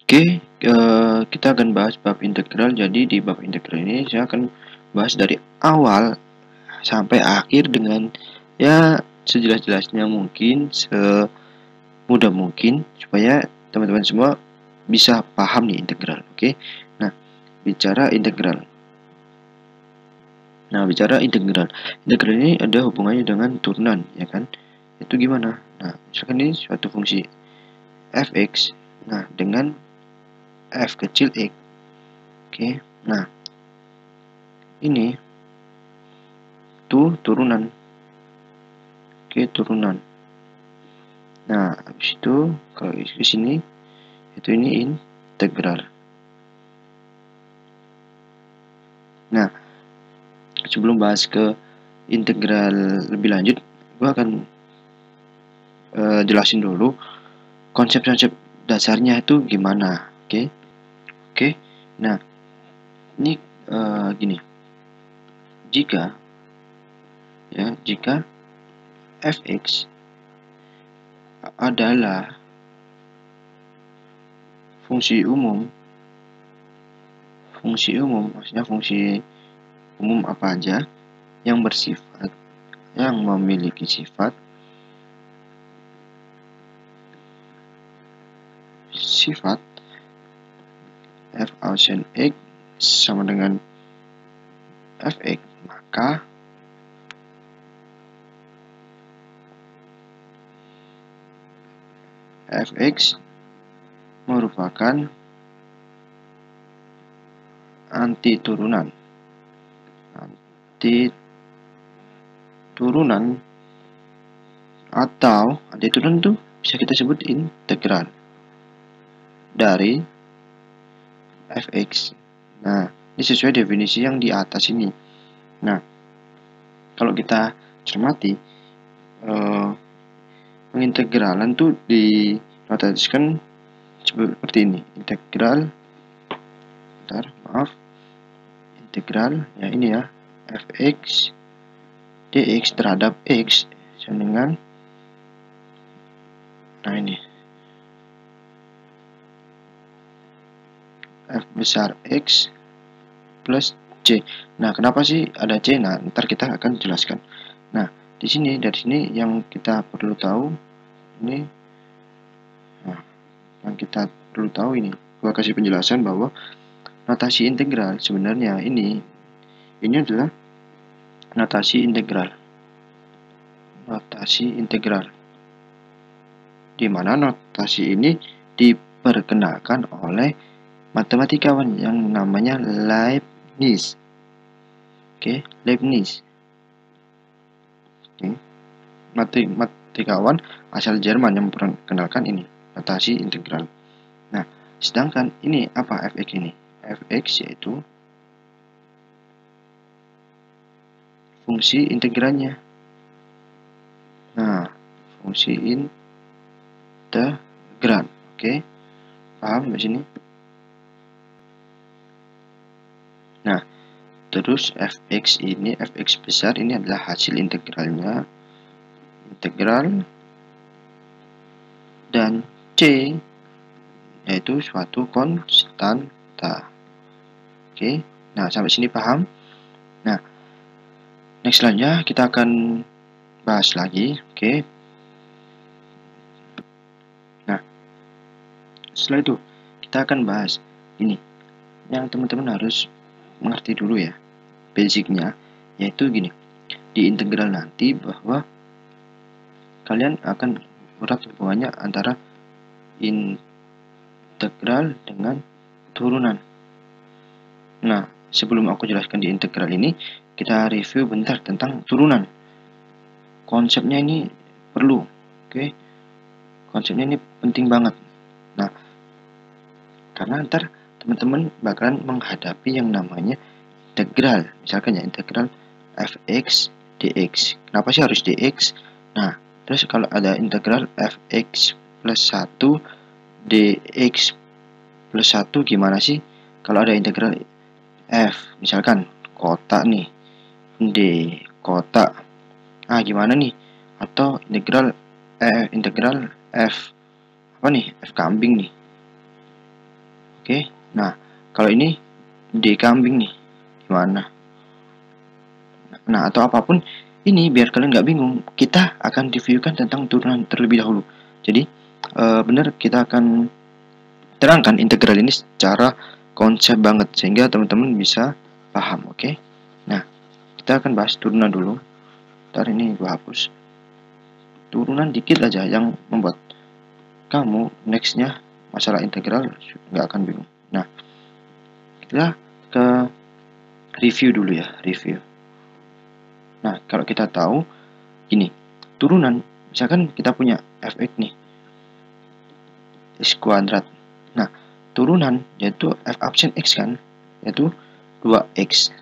Oke, kita akan bahas bab integral. Jadi di bab integral ini saya akan bahas dari awal sampai akhir dengan ya sejelas-jelasnya mungkin, semudah mungkin supaya teman-teman semua bisa paham nih integral. Oke. Nah, bicara integral. Integral ini ada hubungannya dengan turunan, ya kan? Itu gimana? Nah, misalkan ini suatu fungsi fx, nah dengan f kecil x. Oke. Nah, ini tuh turunan. Oke, turunan. Nah, habis itu kalau di sini itu ini integral. Nah, sebelum bahas ke integral lebih lanjut, gue akan jelasin dulu konsep-konsep dasarnya itu gimana. Oke. Nah, ini gini. Jika fx adalah fungsi umum, maksudnya fungsi umum apa aja yang bersifat, yang memiliki sifat f ausen x sama dengan fx, maka fx merupakan antiturunan atau antiturunan itu bisa kita sebut integral dari fx. Nah, ini sesuai definisi yang di atas ini. Nah, kalau kita cermati pengintegralan tuh dinotasikan seperti ini. Integral ya ini ya, fx dx terhadap x sama dengan, nah ini f besar x plus c. Nah, kenapa sih ada c? Nah, ntar kita akan jelaskan. Nah, dari sini yang kita perlu tahu ini, gua kasih penjelasan bahwa notasi integral sebenarnya ini adalah notasi integral, di mana notasi ini diperkenalkan oleh matematikawan yang namanya Leibniz. Leibniz. Matematikawan asal Jerman yang memperkenalkan ini, notasi integral. Nah, sedangkan ini apa fx ini? Fx yaitu fungsi integralnya. Nah, fungsi integral. Oke. Paham di sini? Nah, terus fx besar ini adalah hasil integralnya. Integral dan c yaitu suatu konstanta. Oke. Nah, sampai sini paham? Nah, next selanjutnya kita akan bahas lagi. Oke. Nah, setelah itu kita akan bahas ini yang teman-teman harus mengerti dulu ya, basicnya, yaitu gini, di integral nanti bahwa kalian akan berat hubungannya antara integral dengan turunan. Nah, sebelum aku jelaskan di integral ini, kita review bentar tentang turunan. Konsepnya ini perlu, oke? Konsepnya ini penting banget. Nah, karena ntar teman-teman bakalan menghadapi yang namanya integral. Misalkan ya, integral fx dx. Kenapa sih harus dx? Nah, terus kalau ada integral fx plus 1 dx plus 1 gimana sih? Kalau ada integral f, misalkan kotak nih, d kotak. Ah, gimana nih? Atau integral f apa nih? F kambing nih. Oke. Nah, kalau ini D kambing nih, gimana? Nah, atau apapun ini biar kalian nggak bingung, kita akan reviewkan tentang turunan terlebih dahulu. Jadi, benar kita akan terangkan integral ini secara konsep banget sehingga teman-teman bisa paham, oke? Nah, kita akan bahas turunan dulu. Ntar ini gue hapus. Turunan dikit aja yang membuat kamu nextnya masalah integral nggak akan bingung. Nah, kita ke review dulu ya, review. Nah, kalau kita tahu gini, turunan, misalkan kita punya fx nih, x kuadrat. Nah, turunan yaitu f absen x kan, yaitu 2x.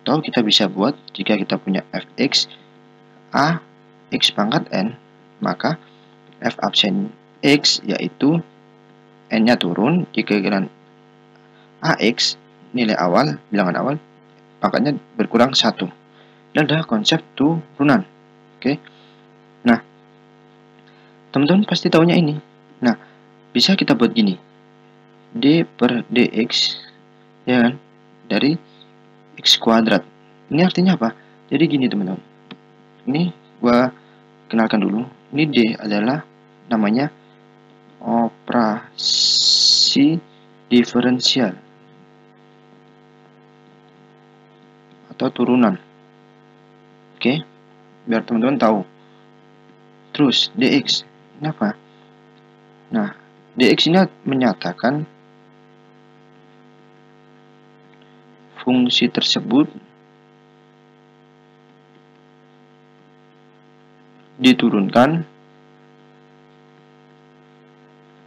Atau kita bisa buat jika kita punya fx a x pangkat n, maka f absen x yaitu n-nya turun jika kalian ax nilai awal, bilangan awal, pangkatnya berkurang 1. Dan ada konsep turunan. Oke. Nah, teman-teman pasti tahunya ini. Nah, bisa kita buat gini. D per dx ya kan, dari x kuadrat. Ini artinya apa? Jadi gini teman-teman. Ini gua kenalkan dulu. Ini D adalah namanya operasi diferensial atau turunan. Oke, biar teman-teman tahu. Terus dx ini apa? Nah, dx ini menyatakan fungsi tersebut diturunkan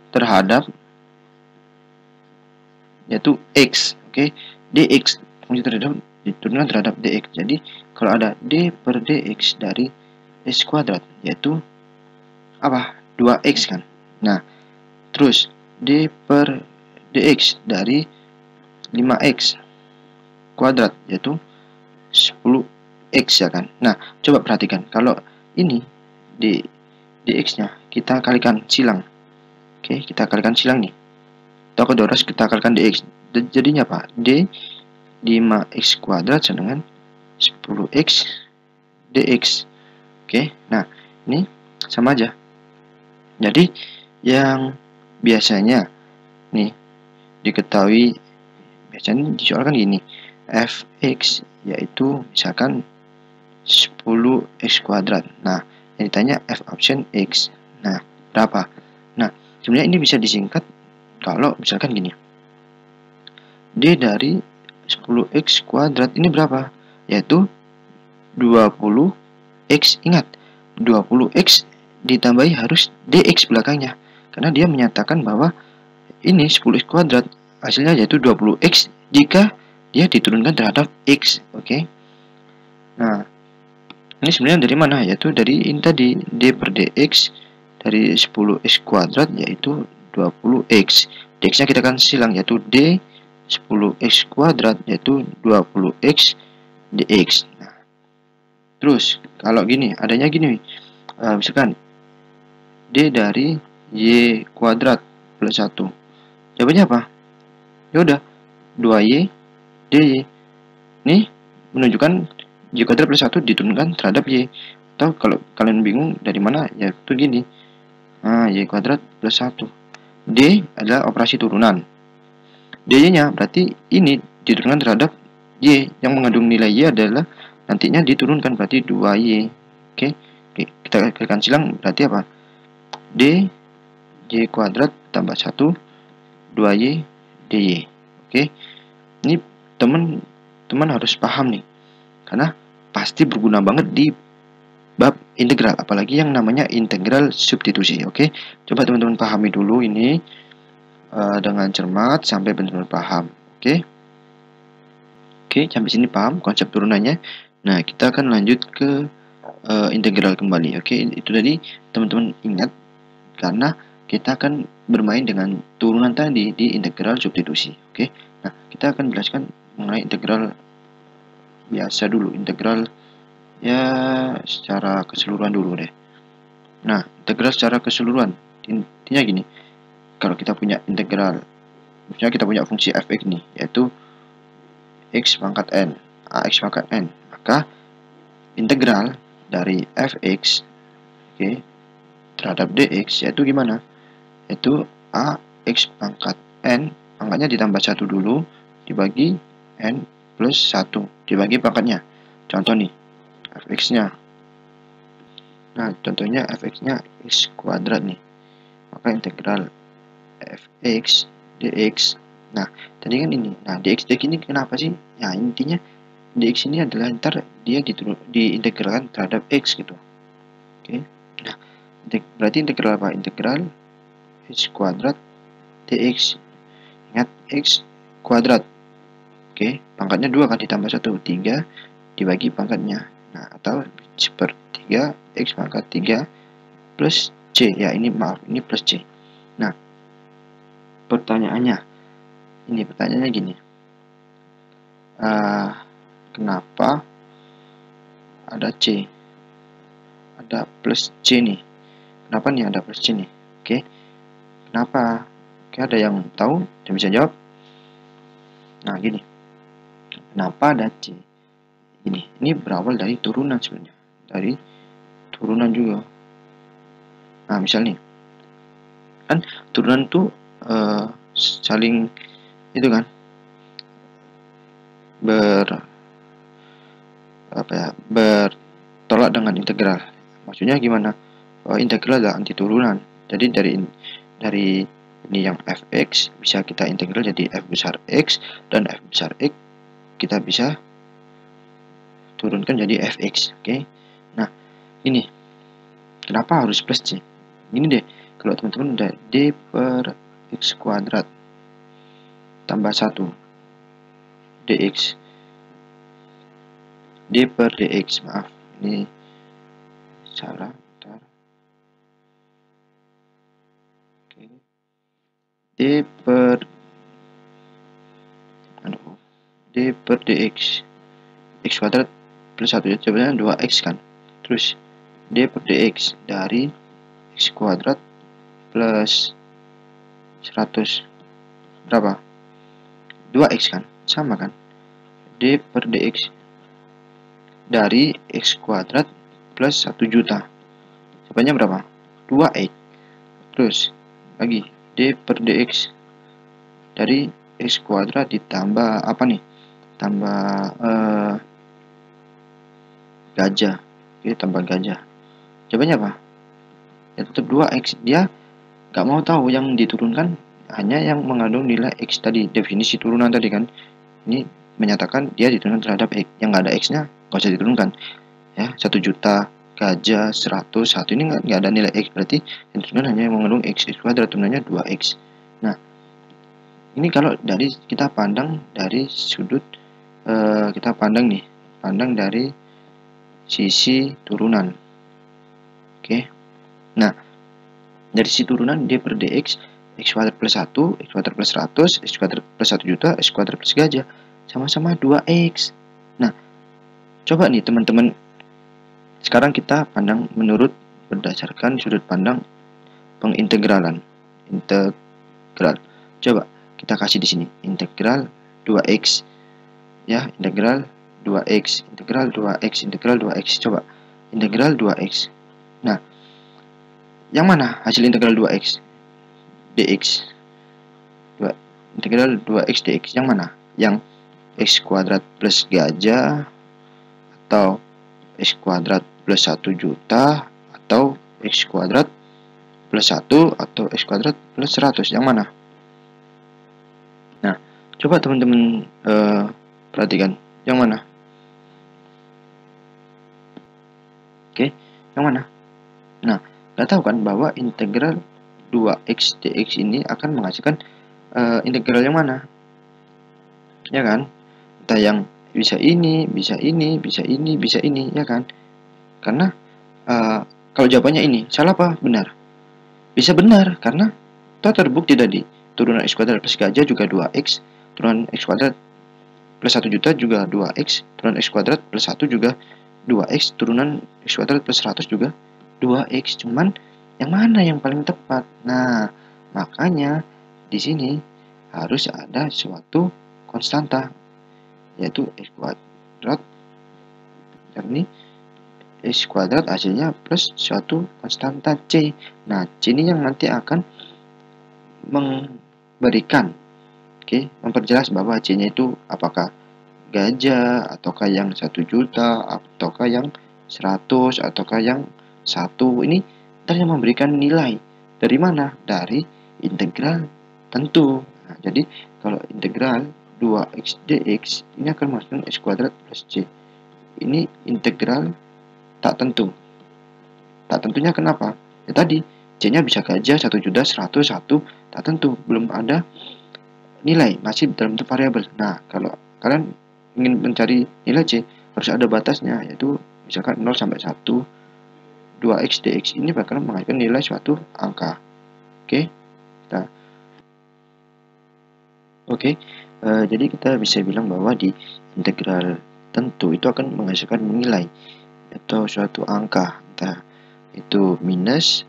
terhadap yaitu x, oke? Dx fungsi terhadap diturunkan terhadap dx. Jadi kalau ada d per dx dari x kuadrat yaitu apa? 2x kan. Nah, terus d per dx dari 5x kuadrat yaitu 10x ya kan. Nah, coba perhatikan kalau ini dx-nya kita kalikan silang. Oke, kita kalikan silang nih. Atau kedoros kita kalikan dx. Jadinya apa? D 5x kuadrat sama dengan 10x dx. Oke, nah ini sama aja. Jadi yang biasanya nih diketahui, biasanya disoalkan gini, fx yaitu misalkan 10x kuadrat. Nah, yang ditanya f absen x. Nah, berapa? Nah, sebenarnya ini bisa disingkat kalau misalkan gini. D dari 10x kuadrat ini berapa? Yaitu 20x. Ingat, 20x ditambahi harus dx belakangnya. Karena dia menyatakan bahwa ini 10x kuadrat hasilnya yaitu 20x jika dia diturunkan terhadap x. Oke. Nah, ini sebenarnya dari mana? Yaitu dari ini tadi, d per dx dari 10x kuadrat yaitu 20x. Dx-nya kita kan silang yaitu d 10x kuadrat yaitu 20x dx. Nah, terus kalau gini, adanya gini, misalkan d dari y kuadrat plus 1. Jawabannya apa? Ya udah 2y dy. Ini menunjukkan y kuadrat plus 1 diturunkan terhadap y. Atau kalau kalian bingung dari mana, ya itu gini. Nah, y kuadrat plus 1. D adalah operasi turunan. dy-nya berarti ini diturunkan terhadap y. Yang mengandung nilai y adalah nantinya diturunkan berarti 2y. Oke, kita kalikan silang berarti apa? D y kuadrat tambah 1 2y dy. Oke, ini teman-teman harus paham nih, karena pasti berguna banget di bab integral, apalagi yang namanya integral substitusi. Oke, coba teman-teman pahami dulu ini dengan cermat sampai benar-benar paham. Oke, sampai sini paham konsep turunannya. Nah, kita akan lanjut ke integral kembali. Oke, itu tadi teman-teman ingat, karena kita akan bermain dengan turunan tadi di integral substitusi. Oke, nah kita akan jelaskan mengenai integral biasa dulu, integral ya secara keseluruhan dulu deh. Nah, integral secara keseluruhan intinya gini, kalau kita punya integral Misalnya kita punya fungsi fx nih, yaitu x pangkat n, ax pangkat n. Maka integral dari fx, oke, terhadap dx yaitu gimana? Yaitu ax pangkat n, pangkatnya ditambah 1 dulu, dibagi n plus 1, dibagi pangkatnya. Contoh nih, fx-nya. Nah, contohnya fx-nya x kuadrat nih. Maka integral fx dx. Nah, tadi kan ini. Nah, dx ini kenapa sih? Ya, intinya dx ini adalah ntar dia diintegralkan terhadap x gitu. Oke. Nah, berarti integral apa? Integral x kuadrat dx. Ingat, x kuadrat. Oke, pangkatnya 2 kan ditambah 1, 3 dibagi pangkatnya. Nah, atau sepertiga x pangkat 3 plus c. Ya, ini maaf, ini plus c. Nah, pertanyaannya gini. Kenapa ada c? Ada plus c nih. Kenapa nih ada plus c nih? Oke. Kenapa? Oke, ada yang tahu? Yang bisa jawab? Nah, gini. Kenapa ada c? Ini berawal dari turunan sebenarnya. Dari turunan juga. Nah, misalnya kan turunan tuh saling itu kan bertolak dengan integral. Maksudnya gimana? Integral adalah anti turunan. Jadi dari ini yang fx bisa kita integral jadi f besar x, dan f besar x kita bisa turunkan jadi fx. Oke. Nah, ini kenapa harus plus c? Ini deh, kalau teman-teman udah d per x kuadrat tambah 1 dx, d per dx, maaf ini salah, bentar. Oke. d per dx, x kuadrat plus 1, jawabnya 2x kan. Terus d per dx dari x kuadrat plus 100 berapa? 2x kan, sama kan. D per dx dari x kuadrat plus 1 juta, jawabannya berapa? 2x. Terus lagi d per dx dari x kuadrat ditambah apa nih? Tambah gajah. Oke, tambah gajah. Jawabannya apa? Ya tetap 2x. Dia nggak mau tahu yang diturunkan hanya yang mengandung nilai x tadi, definisi turunan tadi kan. Ini menyatakan dia diturunkan terhadap x. Yang nggak ada x-nya nggak usah diturunkan. Ya, 1 juta, gajah, 101 ini nggak ada nilai x, berarti yang diturunkan hanya yang mengandung x kuadrat, turunannya 2x. Nah, ini kalau dari kita pandang dari sudut kita pandang dari sisi turunan. Oke. Nah, dari sisi turunan d per dx, x kuadrat plus 1, x kuadrat plus 100, x kuadrat plus 1 juta, x kuadrat plus gajah, sama-sama 2x. Nah, coba nih teman-teman, sekarang kita pandang menurut berdasarkan sudut pandang pengintegralan. Integral. Coba kita kasih di sini integral 2x. Ya, integral 2x, integral 2x, integral 2x. Coba integral 2x. Nah, yang mana hasil integral 2x dx? Integral 2x dx yang mana? Yang x kuadrat plus gajah, atau x kuadrat plus 1 juta, atau x kuadrat plus 1, atau x kuadrat plus 100? Yang mana? Nah, coba teman-teman perhatikan yang mana. Oke, yang mana? Nah, nggak tahu kan bahwa integral 2x dx ini akan menghasilkan integral yang mana? Ya kan? Entah yang bisa ini, bisa ini, bisa ini, bisa ini, ya kan? Karena kalau jawabannya ini, salah apa benar? Bisa benar, karena toh terbukti tadi turunan x kuadrat plus gajah juga 2x, turunan x kuadrat plus 1 juta juga 2x, turunan x kuadrat plus 1 juga 2x, turunan x kuadrat plus 100 juga 2x. Cuman yang mana yang paling tepat? Nah, makanya di sini harus ada suatu konstanta, yaitu x kuadrat, ini x kuadrat hasilnya plus suatu konstanta c. Nah, c ini yang nanti akan memberikan, memperjelas bahwa c-nya itu apakah gajah, ataukah yang 1 juta, ataukah yang 100, ataukah yang 1. Ini ntar yang memberikan nilai. Dari mana? Dari integral tentu. Nah, jadi kalau integral 2x dx ini akan menghasilkan x kuadrat plus c. Ini integral tak tentu. Tak tentunya kenapa? Ya tadi, c-nya bisa gajah, 1 juta, 100, 1, tak tentu, belum ada nilai, masih dalam bentuk variabel. Nah, kalau kalian ingin mencari nilai c, harus ada batasnya, yaitu misalkan 0 sampai 1, 2x dx ini bakalan menghasilkan nilai suatu angka. Jadi kita bisa bilang bahwa di integral tentu itu akan menghasilkan nilai atau suatu angka, entah itu minus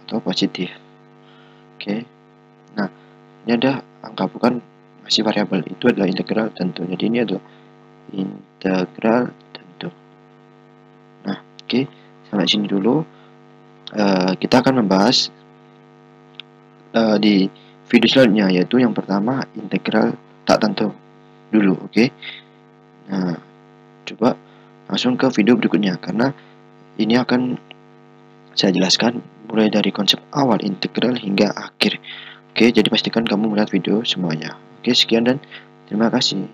atau positif. Nah, ini ada angka, bukan masih variabel, itu adalah integral tentu. Jadi ini adalah integral tentu. Nah, sampai sini dulu. Kita akan membahas di video selanjutnya, yaitu yang pertama integral tak tentu dulu. Nah, coba langsung ke video berikutnya, karena ini akan saya jelaskan mulai dari konsep awal integral hingga akhir. Jadi pastikan kamu melihat video semuanya. Sekian dan terima kasih.